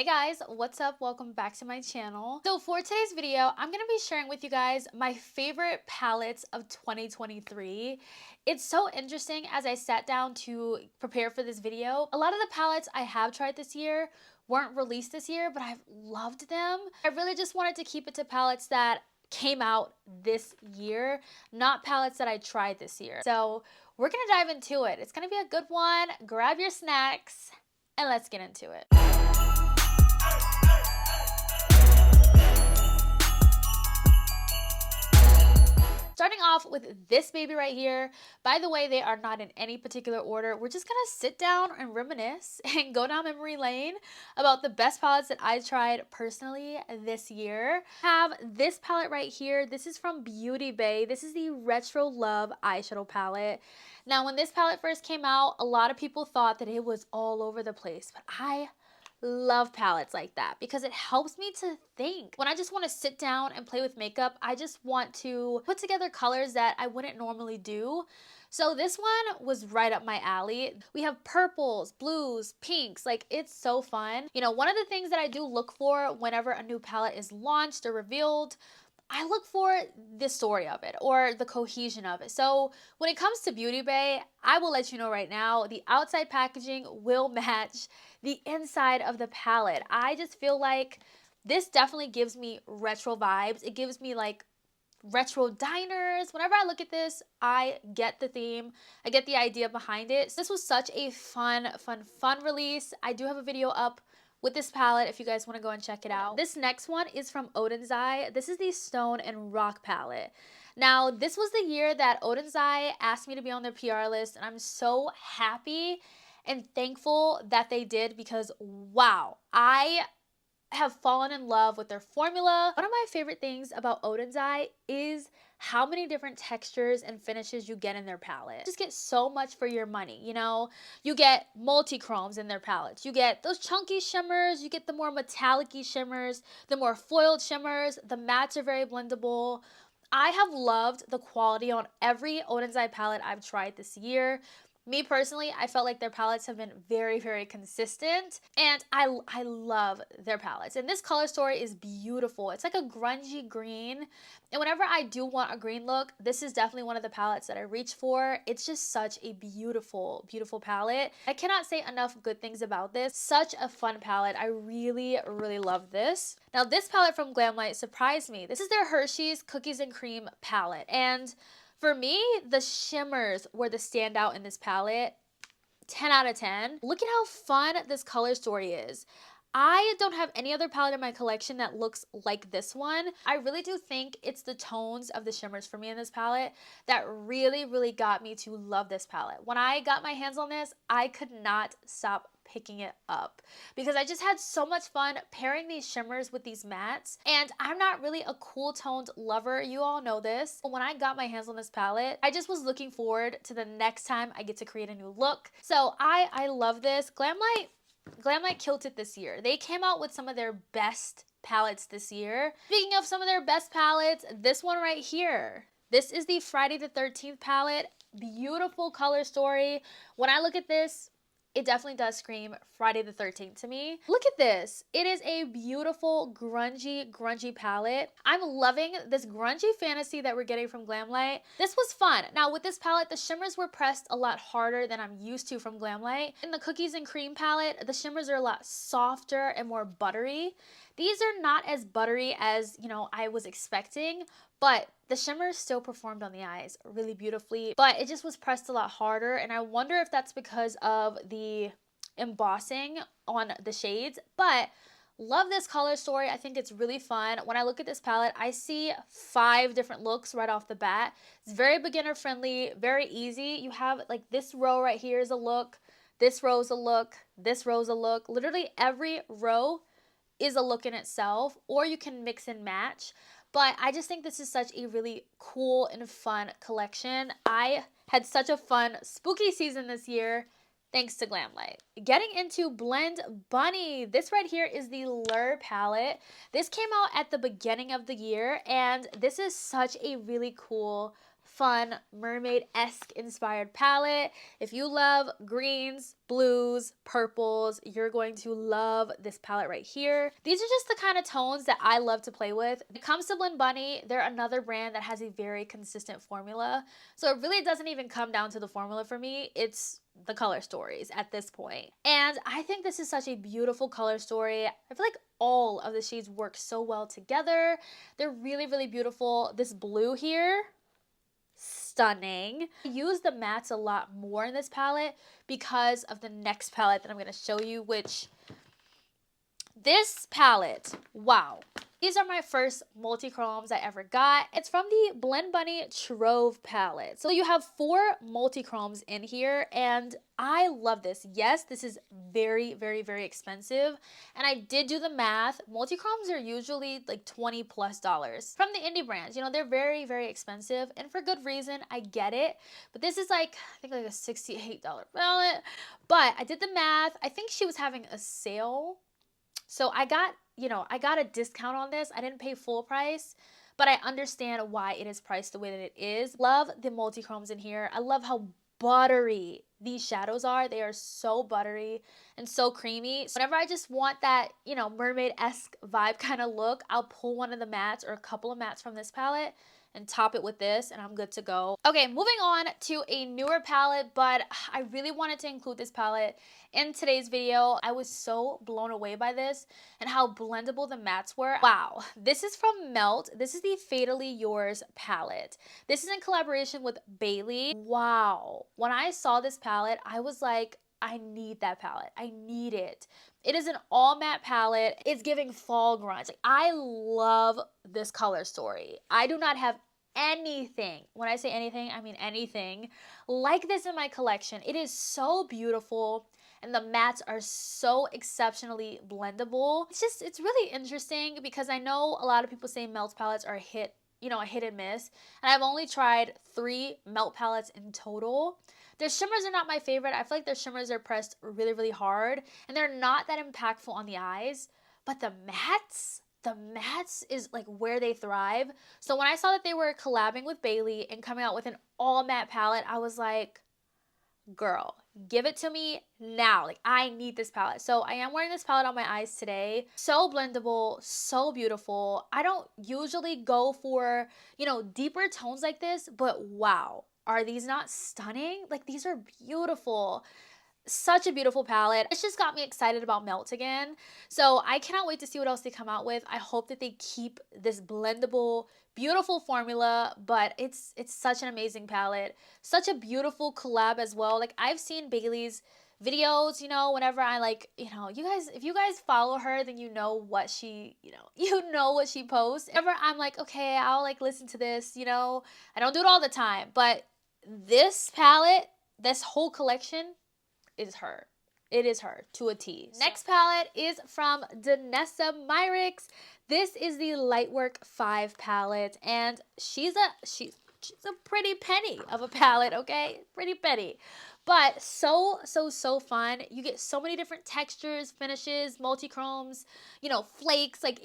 Hey guys, what's up? Welcome back to my channel. So for today's video, I'm going to be sharing with you guys my favorite palettes of 2023. It's so interesting as I sat down to prepare for this video. A lot of the palettes I have tried this year weren't released this year, but I've loved them. I really just wanted to keep it to palettes that came out this year, not palettes that I tried this year. So we're going to dive into it. It's going to be a good one. Grab your snacks and let's get into it. Starting off with this baby right here. By the way, they are not in any particular order. We're just gonna sit down and reminisce and go down memory lane about the best palettes that I tried personally this year. I have this palette right here. This is from Beauty Bay. This is the Retro Love eyeshadow palette. Now, when this palette first came out, a lot of people thought that it was all over the place, but I love palettes like that because it helps me to think. When I just want to sit down and play with makeup, I just want to put together colors that I wouldn't normally do. So this one was right up my alley. We have purples, blues, pinks, like it's so fun. You know, one of the things that I do look for whenever a new palette is launched or revealed, I look for the story of it or the cohesion of it. So when it comes to Beauty Bay, I will let you know right now, the outside packaging will match the inside of the palette. I just feel like this definitely gives me retro vibes. It gives me like retro diners. Whenever I look at this, I get the theme. I get the idea behind it. So this was such a fun release. I do have a video up with this palette if you guys want to go and check it out. This next one is from Oden's Eye. This is the Stone and Rock palette. Now, this was the year that Oden's Eye asked me to be on their PR list, and I'm so happy and thankful that they did because, wow, I have fallen in love with their formula. One of my favorite things about Oden's Eye is how many different textures and finishes you get in their palette. Just get so much for your money, you know? You get multi-chromes in their palettes. You get those chunky shimmers, you get the more metallic-y shimmers, the more foiled shimmers. The mattes are very blendable. I have loved the quality on every Oden's Eye palette I've tried this year. Me personally, I felt like their palettes have been very consistent, and I love their palettes. And this color story is beautiful. It's like a grungy green, and whenever I do want a green look, this is definitely one of the palettes that I reach for. It's just such a beautiful palette. I cannot say enough good things about this. Such a fun palette. I really love this. Now, this palette from Glamlite surprised me. This is their Hershey's Cookies and Cream palette, and for me, the shimmers were the standout in this palette. 10 out of 10. Look at how fun this color story is. I don't have any other palette in my collection that looks like this one. I really do think it's the tones of the shimmers for me in this palette that really got me to love this palette. When I got my hands on this, I could not stop picking it up because I just had so much fun pairing these shimmers with these mattes. And I'm not really a cool toned lover, you all know this. But when I got my hands on this palette, I just was looking forward to the next time I get to create a new look. So I love this. Glamlite killed it this year. They came out with some of their best palettes this year. Speaking of some of their best palettes, this one right here. This is the Friday the 13th palette. Beautiful color story. When I look at this, it definitely does scream Friday the 13th to me. Look at this. It is a beautiful grungy palette. I'm loving this grungy fantasy that we're getting from Glamlite. This was fun. Now with this palette, the shimmers were pressed a lot harder than I'm used to from Glamlite. In the Cookies and Cream palette, the shimmers are a lot softer and more buttery. These are not as buttery as, you know, I was expecting, but the shimmers still performed on the eyes really beautifully, but it just was pressed a lot harder. And I wonder if that's because of the embossing on the shades, but love this color story. I think it's really fun. When I look at this palette, I see 5 different looks right off the bat. It's very beginner friendly, very easy. You have like this row right here is a look, this row is a look, this row is a look. Literally every row is a look in itself, or you can mix and match. But I just think this is such a really cool and fun collection. I had such a fun spooky season this year thanks to Glamlite. Getting into Blend Bunny. This right here is the Lure palette. This came out at the beginning of the year, and this is such a really cool fun mermaid-esque inspired palette. If you love greens, blues, purples, you're going to love this palette right here. These are just the kind of tones that I love to play with. When it comes to Blend Bunny, they're another brand that has a very consistent formula. So it really doesn't even come down to the formula for me. It's the color stories at this point. And I think this is such a beautiful color story. I feel like all of the shades work so well together. They're really, really beautiful. This blue here, stunning. I use the mattes a lot more in this palette because of the next palette that I'm going to show you, which this palette, wow. These are my first multi-chromes I ever got. It's from the Blend Bunny Trove palette. So you have 4 multi-chromes in here, and I love this. Yes, this is very, very, very expensive. And I did do the math. Multi-chromes are usually like $20+ from the indie brands. You know, they're very, very expensive, and for good reason. I get it. But this is like, I think like a $68 palette. But I did the math. I think she was having a sale. So I got, you know, I got a discount on this. I didn't pay full price, but I understand why it is priced the way that it is. Love the multi-chromes in here. I love how buttery these shadows are. They are so buttery and so creamy. So whenever I just want that, you know, mermaid-esque vibe kind of look, I'll pull one of the mattes or a couple of mattes from this palette and top it with this, and I'm good to go. Okay, moving on to a newer palette, but I really wanted to include this palette in today's video. I was so blown away by this and how blendable the mattes were. Wow, this is from Melt. This is the Fatally Yours palette. This is in collaboration with Bailey. Wow, when I saw this palette, I was like, I need that palette. I need it. It is an all matte palette. It's giving fall grunge. Like, I love this color story. I do not have anything, when I say anything, I mean anything, like this in my collection. It is so beautiful, and the mattes are so exceptionally blendable. It's really interesting because I know a lot of people say Melt palettes are a hit and miss, and I've only tried 3 Melt palettes in total. Their shimmers are not my favorite. I feel like their shimmers are pressed really, really hard, and they're not that impactful on the eyes, but the mattes is like where they thrive. So when I saw that they were collabing with Bailey and coming out with an all matte palette, I was like, girl, give it to me now. Like, I need this palette. So I am wearing this palette on my eyes today. So blendable, so beautiful. I don't usually go for, you know, deeper tones like this, but wow, are these not stunning? Like, these are beautiful. Such a beautiful palette. It's just got me excited about Melt again. So I cannot wait to see what else they come out with. I hope that they keep this blendable, beautiful formula, but it's such an amazing palette. Such a beautiful collab as well. Like, I've seen Bailey's videos, you know, whenever I like, you know, you guys, if you guys follow her, then you know what she, you know what she posts. Whenever I'm like, okay, I'll like listen to this, you know, I don't do it all the time, but this palette, this whole collection is her. It is her to a T. Next palette is from Danessa Myrix. This is the Lightwork 5 palette, and she's a pretty penny of a palette, okay? Pretty penny. But so fun. You get so many different textures, finishes, multi-chromes, you know, flakes. Like,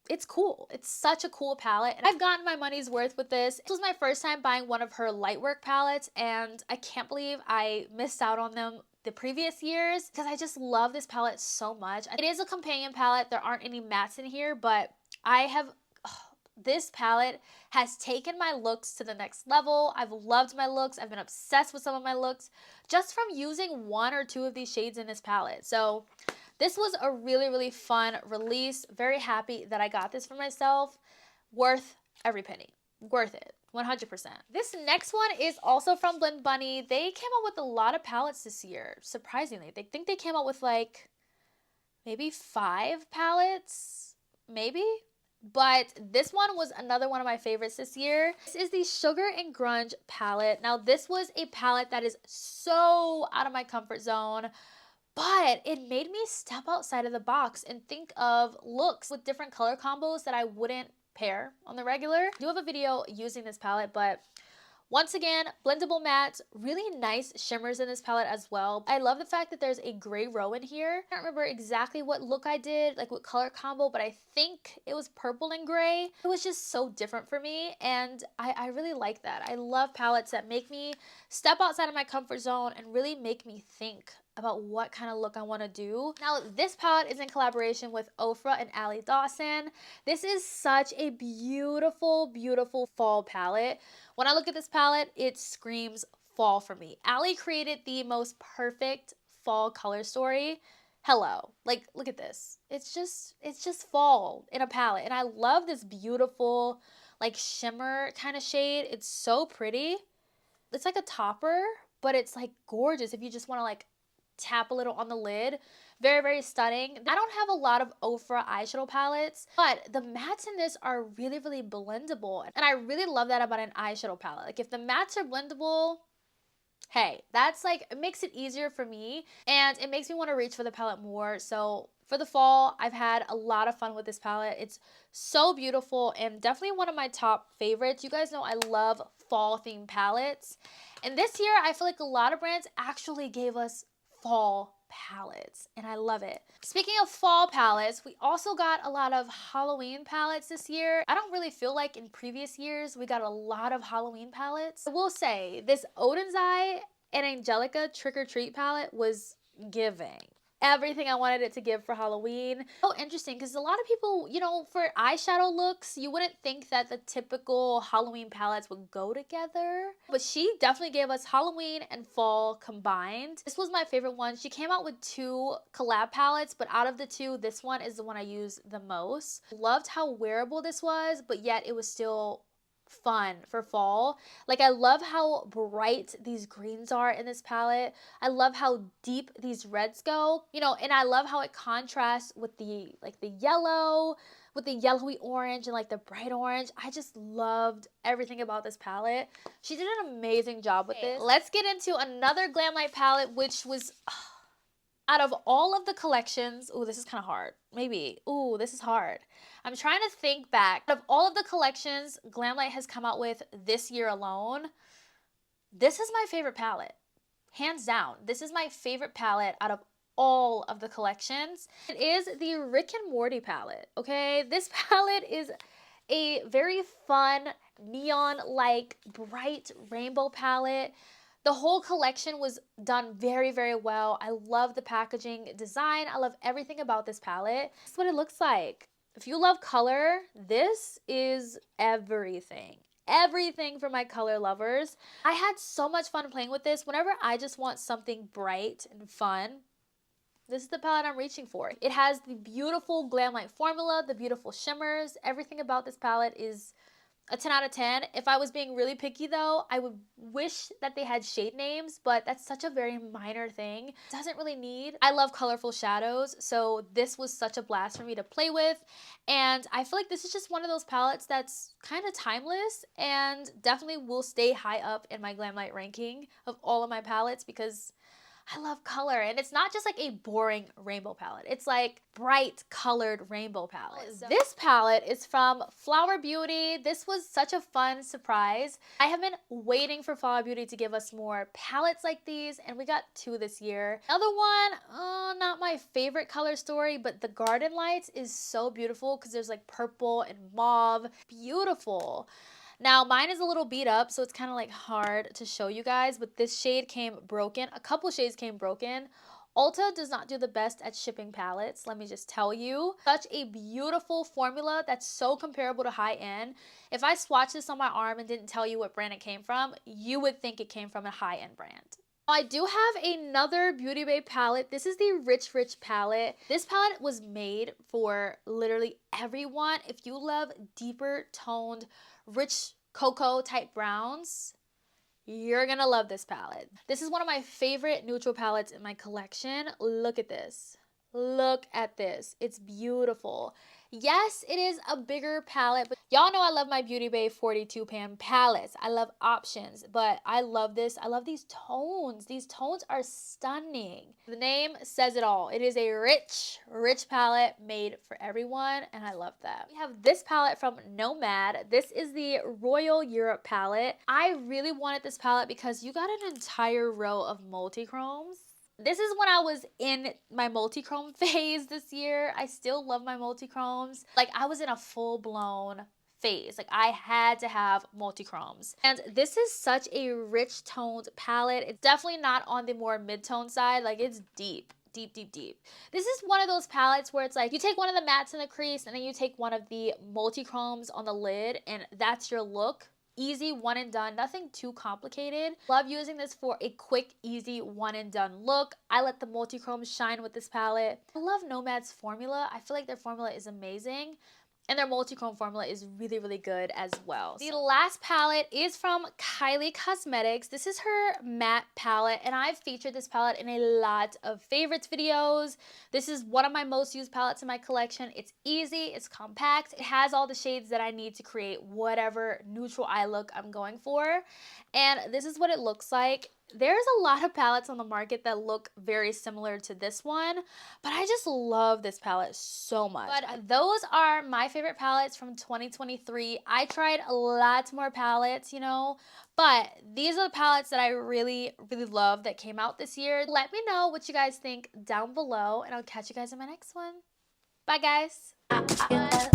it's cool. It's such a cool palette, and I've gotten my money's worth with this. This was my first time buying one of her Lightwork palettes, and I can't believe I missed out on them the previous years because I just love this palette so much. It is a companion palette. There aren't any mattes in here, but this palette has taken my looks to the next level. I've loved my looks. I've been obsessed with some of my looks just from using 1 or 2 of these shades in this palette. So this was a really, really fun release. Very happy that I got this for myself. Worth every penny. Worth it. 100%. This next one is also from Blend Bunny. They came out with a lot of palettes this year, surprisingly. I think they came out with like maybe 5 palettes, maybe? But this one was another one of my favorites this year. This is the Sugar and Grunge palette. Now, this was a palette that is so out of my comfort zone, but it made me step outside of the box and think of looks with different color combos that I wouldn't pair on the regular. I do have a video using this palette, but Once again, blendable mattes, really nice shimmers in this palette as well. I love the fact that there's a gray row in here. I don't remember exactly what look I did, like what color combo, but I think it was purple and gray. It was just so different for me, and I really like that. I love palettes that make me step outside of my comfort zone and really make me think about what kind of look I want to do. Now, this palette is in collaboration with Ofra and Ali Dawson. This is such a beautiful, beautiful fall palette. When I look at this palette, it screams fall for me. Ali created the most perfect fall color story. Hello. Like, look at this. It's just fall in a palette. And I love this beautiful, like, shimmer kind of shade. It's so pretty. It's like a topper, but it's like gorgeous if you just want to like tap a little on the lid. Very, very stunning. I don't have a lot of Ofra eyeshadow palettes, but the mattes in this are really, really blendable. And I really love that about an eyeshadow palette. Like if the mattes are blendable, hey, that's like, it makes it easier for me and it makes me want to reach for the palette more. So for the fall, I've had a lot of fun with this palette. It's so beautiful and definitely one of my top favorites. You guys know I love fall themed palettes. And this year, I feel like a lot of brands actually gave us fall palettes and I love it. Speaking of fall palettes, we also got a lot of Halloween palettes this year. I don't really feel like in previous years we got a lot of Halloween palettes. I will say this Oden's Eye and Angelica Trick or Treat palette was giving everything I wanted it to give for Halloween. So interesting because a lot of people, you know, for eyeshadow looks, you wouldn't think that the typical Halloween palettes would go together. But she definitely gave us Halloween and fall combined. This was my favorite one. She came out with 2 collab palettes, but out of the 2, this one is the one I use the most. Loved how wearable this was, but yet it was still fun for fall. Like I love how bright these greens are in this palette. I love how deep these reds go, you know, and I love how it contrasts with the like the yellow, with the yellowy orange and like the bright orange. I just loved everything about this palette. She did an amazing job with this. Let's get into another Glamlite palette, which was out of all of the collections, oh, this is kind of hard. Maybe, oh, this is hard. I'm trying to think back. Out of all of the collections Glamlite has come out with this year alone, this is my favorite palette. Hands down, this is my favorite palette out of all of the collections. It is the Rick and Morty palette, okay? This palette is a very fun, neon-like, bright rainbow palette. The whole collection was done very, very well. I love the packaging design. I love everything about this palette. This is what it looks like. If you love color, this is everything. Everything for my color lovers. I had so much fun playing with this. Whenever I just want something bright and fun, this is the palette I'm reaching for. It has the beautiful Glamlite formula, the beautiful shimmers. Everything about this palette is a 10 out of 10. If I was being really picky though, I would wish that they had shade names, but that's such a very minor thing. Doesn't really need. I love colorful shadows, so this was such a blast for me to play with. And I feel like this is just one of those palettes that's kind of timeless and definitely will stay high up in my Glamlite ranking of all of my palettes because I love color, and it's not just like a boring rainbow palette. It's like bright colored rainbow palette. This palette is from Flower Beauty. This was such a fun surprise. I have been waiting for Flower Beauty to give us more palettes like these, and we got 2 this year. Another one, not my favorite color story, but the Garden Lights is so beautiful because there's like purple and mauve. Beautiful. Now, mine is a little beat up, so it's kind of like hard to show you guys, but this shade came broken. A couple shades came broken. Ulta does not do the best at shipping palettes, let me just tell you. Such a beautiful formula that's so comparable to high-end. If I swatched this on my arm and didn't tell you what brand it came from, you would think it came from a high-end brand. I do have another Beauty Bay palette. This is the Rich Rich palette. This palette was made for literally everyone. If you love deeper toned, rich cocoa type browns, you're gonna love this palette. This is one of my favorite neutral palettes in my collection. Look at this. Look at this. It's beautiful. Yes, it is a bigger palette, but y'all know I love my Beauty Bay 42 pan palettes. I love options, but I love this. I love these tones. These tones are stunning. The name says it all. It is a rich, rich palette made for everyone, and I love that. We have this palette from Nomad. This is the Royal Europe palette. I really wanted this palette because you got an entire row of multi-chromes. This is when I was in my multi-chrome phase this year. I still love my multi-chromes. Like, I was in a full-blown phase. Like, I had to have multi-chromes. And this is such a rich toned palette. It's definitely not on the more mid-tone side. Like, it's deep. Deep, deep, deep. This is one of those palettes where it's like you take one of the mattes in the crease and then you take one of the multi-chromes on the lid and that's your look. Easy, one and done, nothing too complicated. Love using this for a quick, easy, one and done look. I let the multi-chrome shine with this palette. I love Nomad's formula. I feel like their formula is amazing. And their multi-chrome formula is really, really good as well. The last palette is from Kylie Cosmetics. This is her matte palette, and I've featured this palette in a lot of favorites videos. This is one of my most used palettes in my collection. It's easy, it's compact, it has all the shades that I need to create whatever neutral eye look I'm going for. And this is what it looks like. There's a lot of palettes on the market that look very similar to this one, but I just love this palette so much. But those are my favorite palettes from 2023. I tried a lot more palettes, you know, but these are the palettes that I really, really love that came out this year. Let me know what you guys think down below, and I'll catch you guys in my next one. Bye, guys.